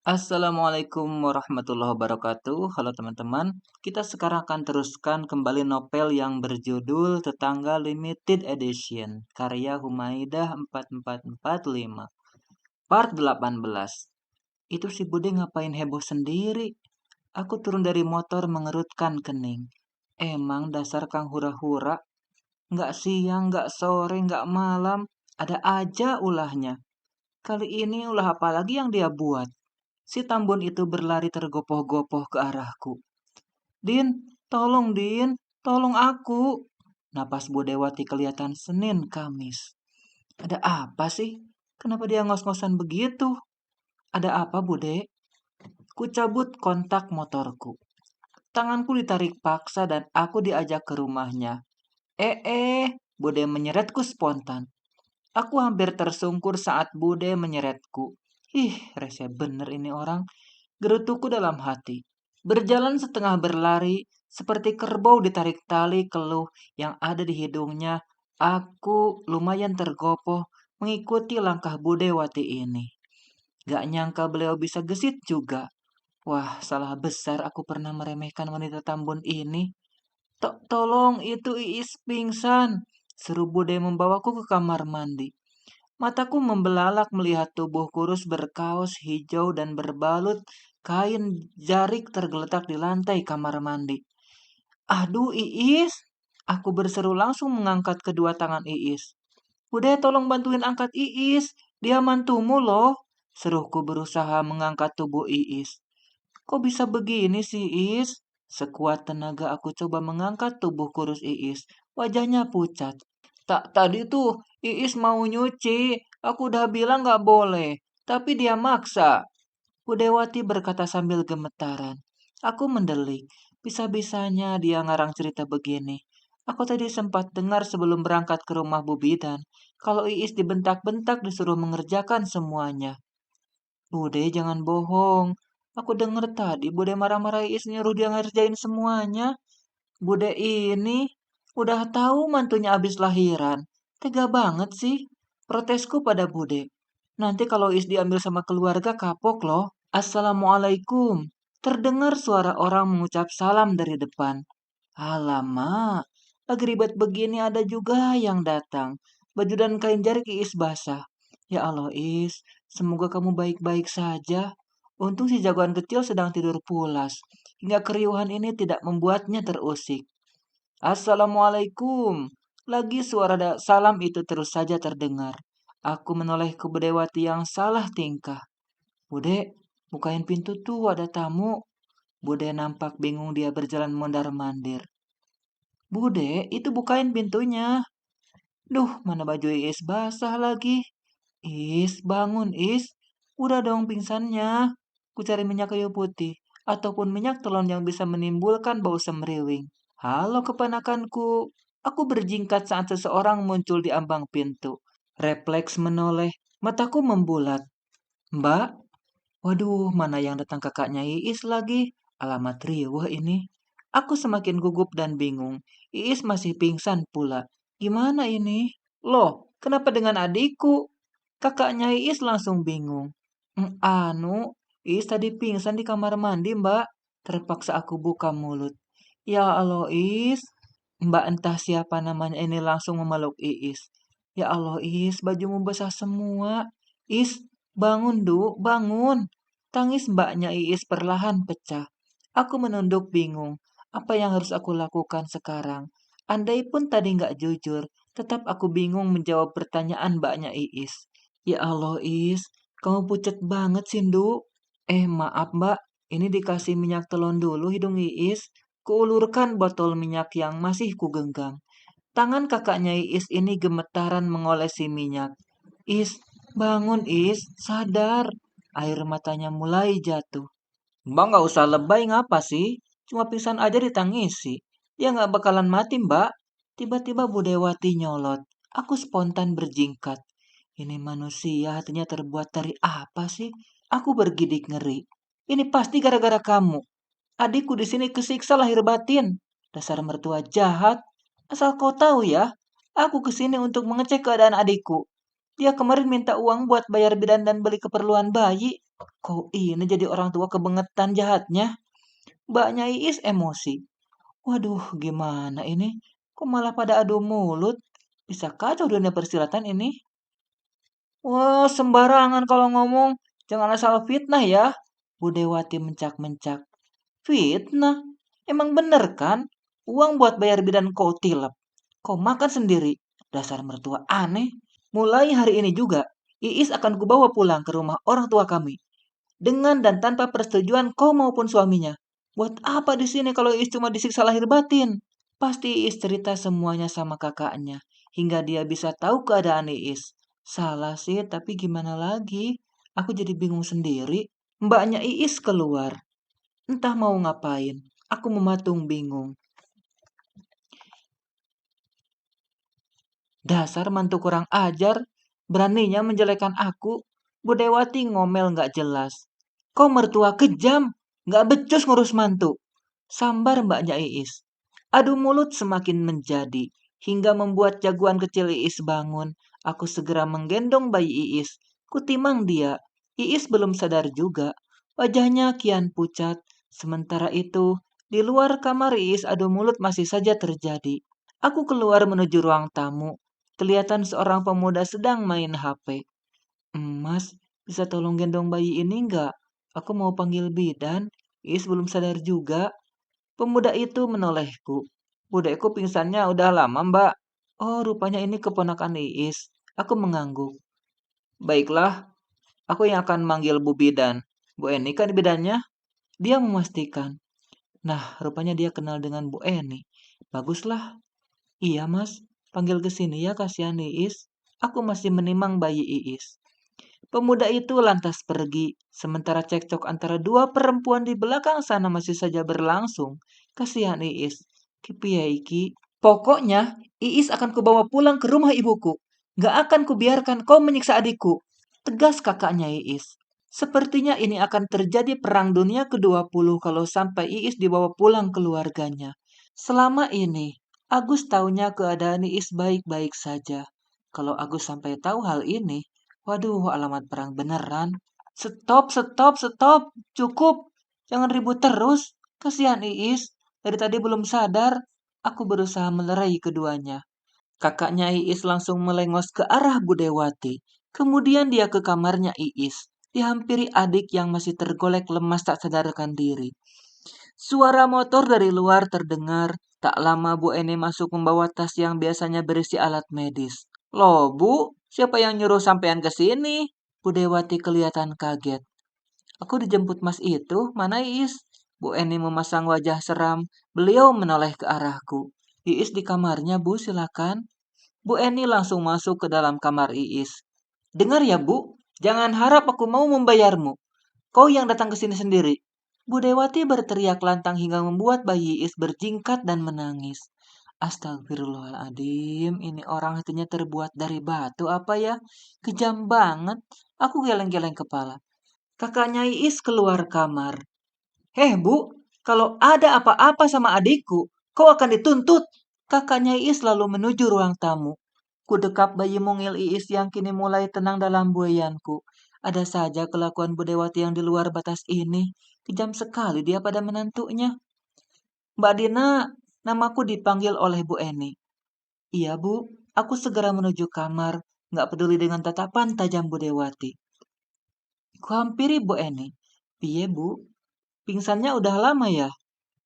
Assalamualaikum warahmatullahi wabarakatuh. Halo teman-teman, kita sekarang akan teruskan kembali novel yang berjudul Tetangga Limited Edition, karya Humaidah 4445, part 18. Itu si Bude ngapain heboh sendiri? Aku turun dari motor mengerutkan kening. Emang dasar Kang Hura-Hura, nggak siang, nggak sore, nggak malam, ada aja ulahnya. Kali ini ulah apa lagi yang dia buat? Si Tambun itu berlari tergopoh-gopoh ke arahku. Din, tolong Din, tolong aku. Napas Budewati kelihatan Senin Kamis. Ada apa sih? Kenapa dia ngos-ngosan begitu? Ada apa Bude? Ku cabut kontak motorku. Tanganku ditarik paksa dan aku diajak ke rumahnya. Bude menyeretku spontan. Aku hampir tersungkur saat Bude menyeretku. Ih, rese bener ini orang. Gerutuku dalam hati. Berjalan setengah berlari, seperti kerbau ditarik tali keluh yang ada di hidungnya, aku lumayan tergopoh mengikuti langkah Budewati ini. Gak nyangka beliau bisa gesit juga. Wah, salah besar aku pernah meremehkan wanita Tambun ini. Tolong, itu Iis pingsan. Seru Bude membawaku ke kamar mandi. Mataku membelalak melihat tubuh kurus berkaos hijau dan berbalut kain jarik tergeletak di lantai kamar mandi. Aduh Iis, aku berseru langsung mengangkat kedua tangan Iis. Bude tolong bantuin angkat Iis, dia mantumu loh. Seruku berusaha mengangkat tubuh Iis. Kok bisa begini sih Iis? Sekuat tenaga aku coba mengangkat tubuh kurus Iis. Wajahnya pucat. Tadi tuh Iis mau nyuci. Aku udah bilang gak boleh. Tapi dia maksa. Budewati berkata sambil gemetaran. Aku mendelik. Bisa-bisanya dia ngarang cerita begini. Aku tadi sempat dengar sebelum berangkat ke rumah Bu Bidan. Kalau Iis dibentak-bentak disuruh mengerjakan semuanya. Bude jangan bohong. Aku dengar tadi Bude marah-marah Iis nyuruh dia ngerjain semuanya. Bude ini udah tahu mantunya abis lahiran. Tega banget sih. Protesku pada Bude. Nanti kalau Is diambil sama keluarga kapok loh. Assalamualaikum. Terdengar suara orang mengucap salam dari depan. Alamak, lagi ribet begini ada juga yang datang. Baju dan kain jarik Iis basah. Ya Allah Is, semoga kamu baik-baik saja. Untung si jagoan kecil sedang tidur pulas. Hingga keriuhan ini tidak membuatnya terusik. Assalamualaikum. Lagi suara salam itu terus saja terdengar. Aku menoleh ke Budewati yang salah tingkah. Bude, bukain pintu tuh ada tamu. Bude nampak bingung dia berjalan mondar-mandir. Bude, itu bukain pintunya. Duh, mana baju Iis basah lagi. Is, bangun Is. Udah dong pingsannya. Ku cari minyak kayu putih. Ataupun minyak telon yang bisa menimbulkan bau semriwing. Halo kepanakanku. Aku berjingkat saat seseorang muncul di ambang pintu. Refleks menoleh. Mataku membulat. Mbak? Waduh, mana yang datang kakaknya Iis lagi. Alamat riweh ini. Aku semakin gugup dan bingung. Iis masih pingsan pula. Gimana ini? Loh, kenapa dengan adikku? Kakaknya Iis langsung bingung. Anu, Iis tadi pingsan di kamar mandi, Mbak. Terpaksa aku buka mulut. Ya Allah, Iis. Mbak entah siapa namanya ini langsung memeluk Iis. Ya Allah, Iis, bajumu basah semua. Iis, bangun, bangun. Tangis mbaknya Iis perlahan pecah. Aku menunduk bingung. Apa yang harus aku lakukan sekarang? Andai pun tadi nggak jujur, tetap aku bingung menjawab pertanyaan mbaknya Iis. Ya Allah, Is, kamu pucat banget sih, Ndu. Maaf, Mbak. Ini dikasih minyak telon dulu hidung Iis. Kuulurkan botol minyak yang masih kugenggam. Tangan kakaknya Iis ini gemetaran mengolesi minyak. Is, bangun Is, sadar. Air matanya mulai jatuh. Mbak nggak usah lebay ngapa sih? Cuma pingsan aja ditangisi. Dia nggak bakalan mati, Mbak. Tiba-tiba Budewati nyolot. Aku spontan berjingkat. Ini manusia hatinya terbuat dari apa sih? Aku bergidik ngeri. Ini pasti gara-gara kamu. Adikku di sini kesiksa lahir batin. Dasar mertua jahat. Asal kau tahu ya, aku kesini untuk mengecek keadaan adikku. Dia kemarin minta uang buat bayar bidan dan beli keperluan bayi. Kok ini jadi orang tua kebangetan jahatnya? Mbaknya Iis emosi. Waduh, gimana ini? Kok malah pada adu mulut? Bisa kacau dunia persilatan ini. Wah, sembarangan kalau ngomong. Jangan asal fitnah ya. Bu Dewati mencak-mencak. Fitnah? Emang bener kan? Uang buat bayar bidan kau tilep. Kau makan sendiri. Dasar mertua aneh. Mulai hari ini juga, Iis akan kubawa pulang ke rumah orang tua kami. Dengan dan tanpa persetujuan kau maupun suaminya. Buat apa di sini kalau Iis cuma disiksa lahir batin? Pasti Iis cerita semuanya sama kakaknya, hingga dia bisa tahu keadaan Iis. Salah sih, tapi gimana lagi? Aku jadi bingung sendiri. Mbaknya Iis keluar. Entah mau ngapain. Aku mematung bingung. Dasar mantu kurang ajar. Beraninya menjelekkan aku. Bu Dewati ngomel gak jelas. Kau mertua kejam. Gak becus ngurus mantu. Sambar mbaknya Iis. Adu mulut semakin menjadi. Hingga membuat jagoan kecil Iis bangun. Aku segera menggendong bayi Iis. Kutimang dia. Iis belum sadar juga. Wajahnya kian pucat. Sementara itu, di luar kamar Iis adu mulut masih saja terjadi. Aku keluar menuju ruang tamu. Kelihatan seorang pemuda sedang main HP. Mas, bisa tolong gendong bayi ini enggak? Aku mau panggil bidan. Iis belum sadar juga. Pemuda itu menolehku. Budekku pingsannya udah lama, Mbak. Oh, rupanya ini keponakan Iis. Aku mengangguk. Baiklah, aku yang akan manggil Bu Bidan. Bu Eni kan bidannya? Dia memastikan. Nah, rupanya dia kenal dengan Bu Eni. Baguslah. Iya, Mas. Panggil ke sini ya, kasihan Iis. Aku masih menimang bayi Iis. Pemuda itu lantas pergi, sementara cekcok antara dua perempuan di belakang sana masih saja berlangsung. Kasihan Iis. Kipiye iki? Pokoknya, Iis akan kubawa pulang ke rumah ibuku. Gak akan kubiarkan kau menyiksa adikku. Tegas kakaknya Iis. Sepertinya ini akan terjadi perang dunia ke-20 kalau sampai Iis dibawa pulang keluarganya. Selama ini, Agus taunya keadaan Iis baik-baik saja. Kalau Agus sampai tahu hal ini, waduh, alamat perang beneran. Stop, stop, stop. Cukup. Jangan ribut terus. Kasihan Iis. Dari tadi belum sadar. Aku berusaha melerai keduanya. Kakaknya Iis langsung melengos ke arah Budewati. Kemudian dia ke kamarnya Iis. Dihampiri adik yang masih tergolek lemas tak sadarkan diri. Suara motor dari luar terdengar. Tak lama Bu Eni masuk membawa tas yang biasanya berisi alat medis. Loh Bu, siapa yang nyuruh sampean ke sini? Bu Dewati kelihatan kaget. Aku dijemput mas itu, mana Iis? Bu Eni memasang wajah seram. Beliau menoleh ke arahku. Iis di kamarnya Bu, silakan. Bu Eni langsung masuk ke dalam kamar Iis. Dengar ya Bu, jangan harap aku mau membayarmu. Kau yang datang ke sini sendiri. Bu Dewati berteriak lantang hingga membuat bayi Iis berjingkat dan menangis. Astagfirullahaladzim, ini orang hatinya terbuat dari batu apa ya? Kejam banget. Aku geleng-geleng kepala. Kakaknya Iis keluar kamar. Heh Bu, kalau ada apa-apa sama adikku, kau akan dituntut. Kakaknya Iis lalu menuju ruang tamu. Kudekap bayi mungil Iis yang kini mulai tenang dalam buayanku. Ada saja kelakuan Budewati yang di luar batas ini. Kejam sekali dia pada menantunya. Mbak Dina, namaku dipanggil oleh Bu Eni. Iya Bu, aku segera menuju kamar. Nggak peduli dengan tatapan tajam Budewati. Kuhampiri Bu Eni. Piye Bu, pingsannya udah lama ya?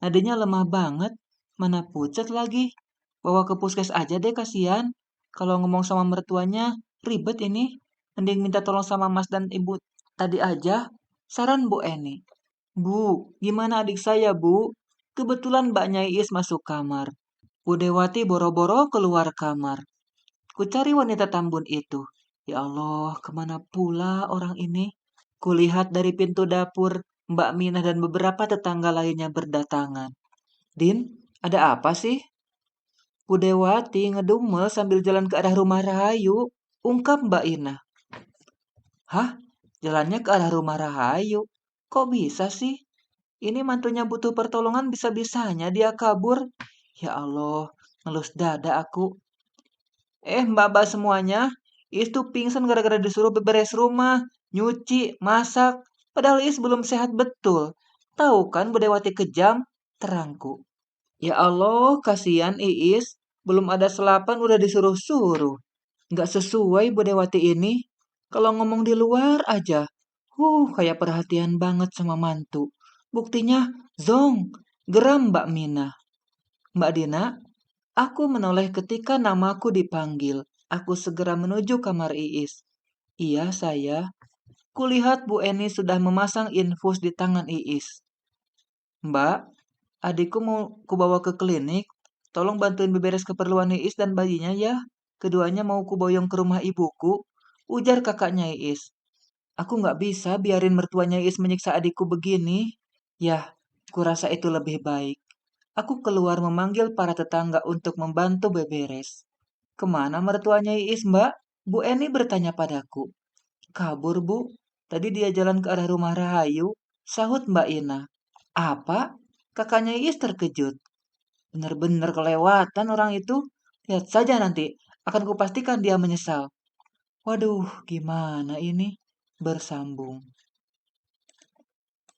Nadinya lemah banget. Mana pucat lagi. Bawa ke puskes aja deh kasihan. Kalau ngomong sama mertuanya, ribet ini. Mending minta tolong sama mas dan ibu tadi aja. Saran Bu Eni. Bu, gimana adik saya Bu? Kebetulan Mbaknya Iis masuk kamar. Bu Dewati boro-boro keluar kamar. Ku cari wanita tambun itu. Ya Allah, kemana pula orang ini? Kulihat dari pintu dapur, Mbak Minah dan beberapa tetangga lainnya berdatangan. Din, ada apa sih? Budewati ngedumel sambil jalan ke arah rumah Rahayu, ungkap Mbak Ina. Hah? Jalannya ke arah rumah Rahayu? Kok bisa sih? Ini mantunya butuh pertolongan bisa-bisanya dia kabur. Ya Allah, ngelus dada aku. Mbak-mbak semuanya, itu pingsan gara-gara disuruh beberes rumah, nyuci, masak. Padahal Iis belum sehat betul. Tahu kan Budewati kejam? Terangku. Ya Allah, kasihan Iis. Belum ada selapan udah disuruh-suruh. Nggak sesuai Budewati ini. Kalau ngomong di luar aja. Kayak perhatian banget sama mantu. Buktinya, zong, geram Mbak Mina. Mbak Dina, aku menoleh ketika namaku dipanggil. Aku segera menuju kamar Iis. Iya, saya. Kulihat Bu Eni sudah memasang infus di tangan Iis. Mbak, adikku mau kubawa ke klinik. Tolong bantuin beberes keperluan Iis dan bayinya ya. Keduanya mau kuboyong ke rumah ibuku. Ujar kakaknya Iis. Aku nggak bisa biarin mertuanya Iis menyiksa adikku begini. Yah, kurasa itu lebih baik. Aku keluar memanggil para tetangga untuk membantu beberes. Kemana mertuanya Iis, Mbak? Bu Eni bertanya padaku. Kabur, Bu. Tadi dia jalan ke arah rumah Rahayu, sahut Mbak Ina. Apa? Kakaknya Iis terkejut. Benar-benar kelewatan orang itu. Lihat saja nanti, akan kupastikan dia menyesal. Waduh, gimana ini? Bersambung.